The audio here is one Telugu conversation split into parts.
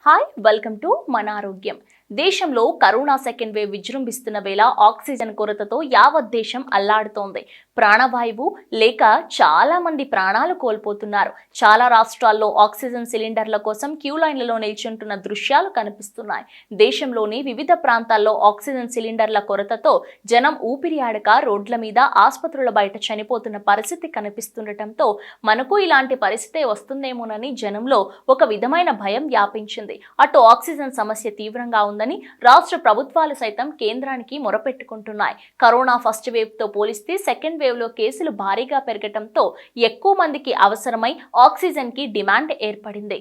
హాయ్ వెల్కమ్ టు మన ఆరోగ్యం. దేశంలో కరోనా సెకండ్ వేవ్ విజృంభిస్తున్న వేళ ఆక్సిజన్ కొరతతో యావత్ దేశం అల్లాడుతోంది. ప్రాణవాయువు లేక చాలా మంది ప్రాణాలు కోల్పోతున్నారు. చాలా రాష్ట్రాల్లో ఆక్సిజన్ సిలిండర్ల కోసం క్యూ లైన్లలో నిల్చుంటున్న దృశ్యాలు కనిపిస్తున్నాయి. దేశంలోని వివిధ ప్రాంతాల్లో ఆక్సిజన్ సిలిండర్ల కొరతతో జనం ఊపిరి ఆడక రోడ్ల మీద, ఆసుపత్రుల బయట చనిపోతున్న పరిస్థితి కనిపిస్తుండటంతో మనకు ఇలాంటి పరిస్థితే వస్తుందేమోనని జనంలో ఒక విధమైన భయం వ్యాపించింది. అటు ఆక్సిజన్ సమస్య తీవ్రంగా ఉందని రాష్ట్ర ప్రభుత్వాలు సైతం కేంద్రానికి మొరపెట్టుకుంటున్నాయి. కరోనా ఫస్ట్ వేవ్ తో పోలిస్తే సెకండ్ వేవ్ లో కేసులు భారీగా పెరగటంతో ఎక్కువ మందికి అవసరమై ఆక్సిజన్ కి డిమాండ్ ఏర్పడింది.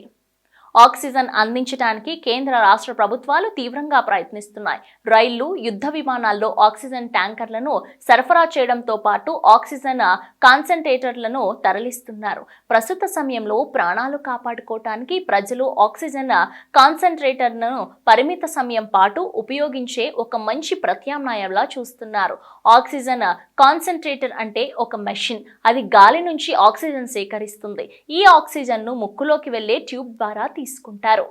ఆక్సిజన్ అందించడానికి కేంద్ర రాష్ట్ర ప్రభుత్వాలు తీవ్రంగా ప్రయత్నిస్తున్నాయి. రైళ్లు, యుద్ధ విమానాల్లో ఆక్సిజన్ ట్యాంకర్లను సరఫరా చేయడంతో పాటు ఆక్సిజన్ కాన్సంట్రేటర్లను తరలిస్తున్నారు. ప్రస్తుత సమయంలో ప్రాణాలు కాపాడుకోవటానికి ప్రజలు ఆక్సిజన్ కాన్సంట్రేటర్లను పరిమిత సమయం పాటు ఉపయోగించే ఒక మంచి ప్రత్యామ్నాయంలా చూస్తున్నారు. ఆక్సిజన్ కాన్సంట్రేటర్ అంటే ఒక మెషిన్. అది గాలి నుంచి ఆక్సిజన్ సేకరిస్తుంది. ఈ ఆక్సిజన్ ను ముక్కులోకి వెళ్లే ట్యూబ్ ద్వారా తీసుకుంటారు.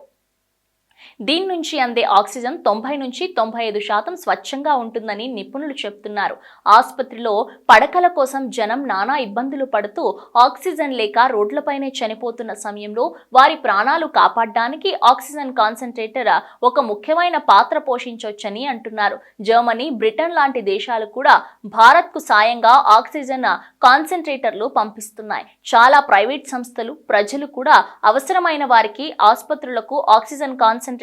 దీని నుంచి అందే ఆక్సిజన్ 90 నుంచి 95% స్వచ్ఛంగా ఉంటుందని నిపుణులు చెప్తున్నారు. ఆసుపత్రిలో పడకల కోసం జనం నానా ఇబ్బందులు పడుతూ ఆక్సిజన్ లేక రోడ్లపైనే చనిపోతున్న సమయంలో వారి ప్రాణాలు కాపాడడానికి ఆక్సిజన్ కాన్సంట్రేటర్ ఒక ముఖ్యమైన పాత్ర పోషించవచ్చని అంటున్నారు. జర్మనీ, బ్రిటన్ లాంటి దేశాలు కూడా భారత్కు సాయంగా ఆక్సిజన్ కాన్సంట్రేటర్లు పంపిస్తున్నాయి. చాలా ప్రైవేట్ సంస్థలు, ప్రజలు కూడా అవసరమైన వారికి ఆసుపత్రులకు ఆక్సిజన్ కాన్సంట్రేటర్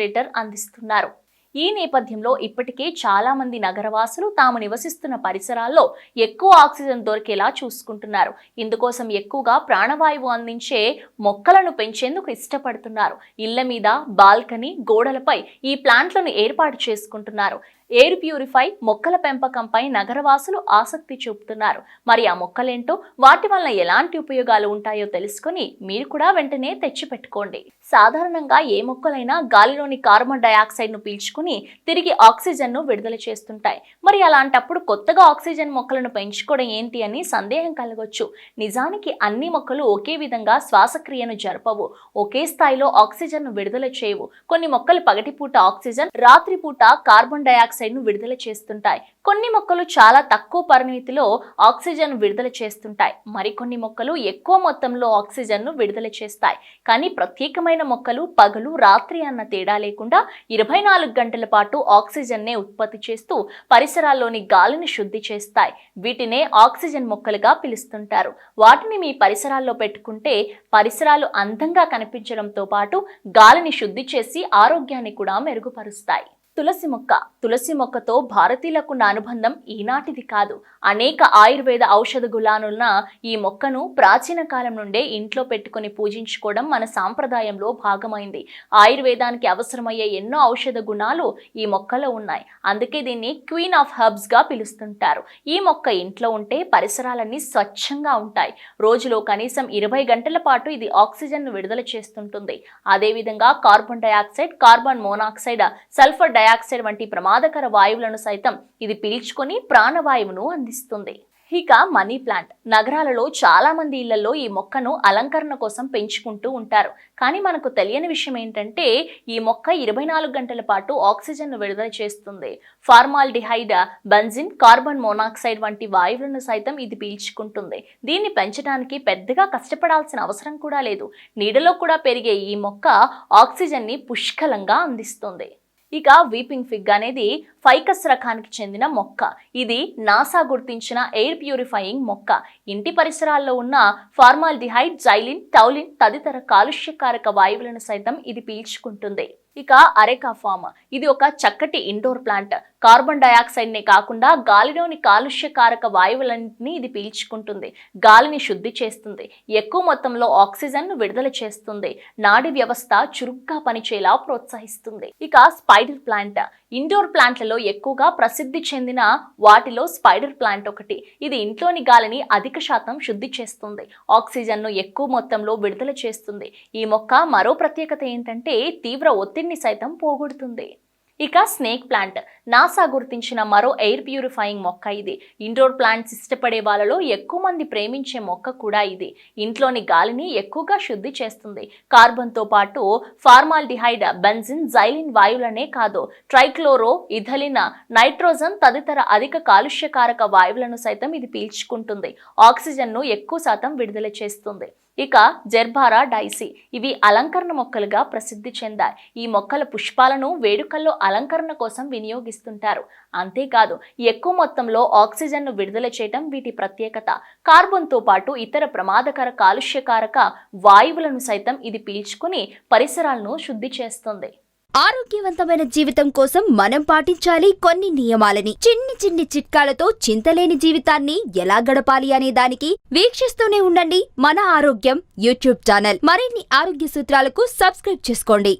అందిస్తున్నారు. ఈ నేపథ్యంలో ఇప్పటికే చాలా మంది నగరవాసులు తాము నివసిస్తున్న పరిసరాల్లో ఎక్కువ ఆక్సిజన్ దొరికేలా చూసుకుంటున్నారు. ఇందుకోసం ఎక్కువగా ప్రాణవాయువు అందించే మొక్కలను పెంచేందుకు ఇష్టపడుతున్నారు. ఇళ్ల మీద, బాల్కనీ, గోడలపై ఈ ప్లాంట్లను ఏర్పాటు చేసుకుంటున్నారు. ఎయిర్ ప్యూరిఫై మొక్కల పెంపకంపై నగరవాసులు ఆసక్తి చూపుతున్నారు. మరి ఆ మొక్కలేంటో, వాటి వల్ల ఎలాంటి ఉపయోగాలు ఉంటాయో తెలుసుకొని మీరు కూడా వెంటనే తెచ్చిపెట్టుకోండి. సాధారణంగా ఏ మొక్కలైనా గాలిలోని కార్బన్ డయాక్సైడ్ ను పీల్చుకుని తిరిగి ఆక్సిజన్ ను విడుదల చేస్తుంటాయి. మరి అలాంటప్పుడు కొత్తగా ఆక్సిజన్ మొక్కలను పెంచుకోవడం ఏంటి అని సందేహం కలగొచ్చు. నిజానికి అన్ని మొక్కలు ఒకే విధంగా శ్వాసక్రియను జరపవు, ఒకే స్థాయిలో ఆక్సిజన్ ను విడుదల చేయవు. కొన్ని మొక్కలు పగటిపూట ఆక్సిజన్, రాత్రిపూట కార్బన్ డయాక్సైడ్ ను విడుదల చేస్తుంటాయి. కొన్ని మొక్కలు చాలా తక్కువ పరిమితిలో ఆక్సిజన్ విడుదల చేస్తుంటాయి. మరికొన్ని మొక్కలు ఎక్కువ మొత్తంలో ఆక్సిజన్ ను విడుదల చేస్తాయి. కానీ ప్రత్యేకమైన మొక్కలు పగలు, రాత్రి అన్న తేడా లేకుండా 24 గంటల పాటు ఆక్సిజన్ నే ఉత్పత్తి చేస్తూ పరిసరాల్లోని గాలిని శుద్ధి చేస్తాయి. వీటినే ఆక్సిజన్ మొక్కలుగా పిలుస్తుంటారు. వాటిని మీ పరిసరాల్లో పెట్టుకుంటే పరిసరాలు అందంగా కనిపించడంతో పాటు గాలిని శుద్ధి చేసి ఆరోగ్యాన్ని కూడా మెరుగుపరుస్తాయి. తులసి మొక్క. తులసి మొక్కతో భారతీయులకున్న అనుబంధం ఈనాటిది కాదు. అనేక ఆయుర్వేద ఔషధ గుణాలున్న ఈ మొక్కను ప్రాచీన కాలం నుండే ఇంట్లో పెట్టుకుని పూజించుకోవడం మన సాంప్రదాయంలో భాగమైంది. ఆయుర్వేదానికి అవసరమయ్యే ఎన్నో ఔషధ గుణాలు ఈ మొక్కలో ఉన్నాయి. అందుకే దీన్ని క్వీన్ ఆఫ్ హర్బ్స్ గా పిలుస్తుంటారు. ఈ మొక్క ఇంట్లో ఉంటే పరిసరాలన్నీ స్వచ్ఛంగా ఉంటాయి. రోజులో కనీసం 20 గంటల పాటు ఇది ఆక్సిజన్ ను విడుదల చేస్తుంటుంది. అదేవిధంగా carbon dioxide, carbon monoxide, sulphur dioxide వంటి ప్రమాదకర వాయువులను సైతం ఇది పీల్చుకొని ప్రాణవాయువును అందిస్తుంది. ఇక మనీ ప్లాంట్. నగరాలలో చాలా మంది ఇళ్లలో ఈ మొక్కను అలంకరణ కోసం పెంచుకుంటూ ఉంటారు. కానీ మనకు తెలియని విషయం ఏంటంటే ఈ మొక్క 24 గంటల పాటు ఆక్సిజన్ ను విడుదల చేస్తుంది. ఫార్మాల్డిహైడ్, బెంజిన్, కార్బన్ మోనాక్సైడ్ వంటి వాయువులను సైతం ఇది పీల్చుకుంటుంది. దీన్ని పెంచడానికి పెద్దగా కష్టపడాల్సిన అవసరం కూడా లేదు. నీడలో కూడా పెరిగే ఈ మొక్క ఆక్సిజన్ ని పుష్కలంగా అందిస్తుంది. ఇక వీపింగ్ ఫిగ్ అనేది ఫైకస్ రకానికి చెందిన మొక్క. ఇది నాసా గుర్తించిన ఎయిర్ ప్యూరిఫైయింగ్ మొక్క. ఇంటి పరిసరాల్లో ఉన్న ఫార్మాల్డిహైడ్, జైలిన్, టౌలిన్ తదితర కాలుష్యకారక వాయువులను సైతం ఇది పీల్చుకుంటుంది. ఇక అరెకా ఫామ్. ఇది ఒక చక్కటి ఇండోర్ ప్లాంట్. కార్బన్ డయాక్సైడ్ నే కాకుండా గాలిలోని కాలుష్యకారక వాయువులన్నింటినీ ఇది పీల్చుకుంటుంది. గాలిని శుద్ధి చేస్తుంది. ఎక్కువ మొత్తంలో ఆక్సిజన్ ను విడుదల చేస్తుంది. నాడీ వ్యవస్థ చురుగ్గా పనిచేలా ప్రోత్సహిస్తుంది. ఇక స్పైడర్ ప్లాంట్. ఇండోర్ ప్లాంట్లలో ఎక్కువగా ప్రసిద్ధి చెందిన వాటిలో స్పైడర్ ప్లాంట్ ఒకటి. ఇది ఇంట్లోని గాలిని అధిక శాతం శుద్ధి చేస్తుంది. ఆక్సిజన్ ను ఎక్కువ మొత్తంలో విడుదల చేస్తుంది. ఈ మొక్క మరో ప్రత్యేకత ఏంటంటే తీవ్ర ఒత్తిడిని సైతం పోగొడుతుంది. ఇక స్నేక్ ప్లాంట్ నాసా గుర్తించిన మరో ఎయిర్ ప్యూరిఫైయింగ్ మొక్క ఇది. ఇండోర్ ప్లాంట్స్ ఇష్టపడే వాళ్ళలో ఎక్కువ మంది ప్రేమించే మొక్క కూడా ఇది. ఇంట్లోని గాలిని ఎక్కువగా శుద్ధి చేస్తుంది. కార్బన్తో పాటు ఫార్మాల్డిహైడ్, బెంజిన్, జైలిన్ వాయువులనే కాదు, ట్రైక్లోరో, ఇథలిన్, నైట్రోజన్ తదితర అధిక కాలుష్యకారక వాయువులను సైతం ఇది పీల్చుకుంటుంది. ఆక్సిజన్ను ఎక్కువ శాతం విడుదల చేస్తుంది. ఇక జెర్బారా డైసీ, ఇవి అలంకరణ మొక్కలుగా ప్రసిద్ధి చెందాయి. ఈ మొక్కల పుష్పాలను వేడుకల్లో అలంకరణ కోసం వినియోగిస్తుంటారు. అంతేకాదు ఎక్కువ మొత్తంలో ఆక్సిజన్ను విడుదల చేయడం వీటి ప్రత్యేకత. కార్బన్తో పాటు ఇతర ప్రమాదకర కాలుష్యకారక వాయువులను సైతం ఇది పీల్చుకుని పరిసరాలను శుద్ధి చేస్తుంది. ఆరోగ్యవంతమైన జీవితం కోసం మనం పాటించాలి కొన్ని నియమాలని. చిన్ని చిన్ని చిట్కాలతో చింతలేని జీవితాన్ని ఎలా గడపాలి అనే దానికి వీక్షిస్తూనే ఉండండి మన ఆరోగ్యం యూట్యూబ్ ఛానల్. మరిన్ని ఆరోగ్య సూత్రాలకు సబ్స్క్రైబ్ చేసుకోండి.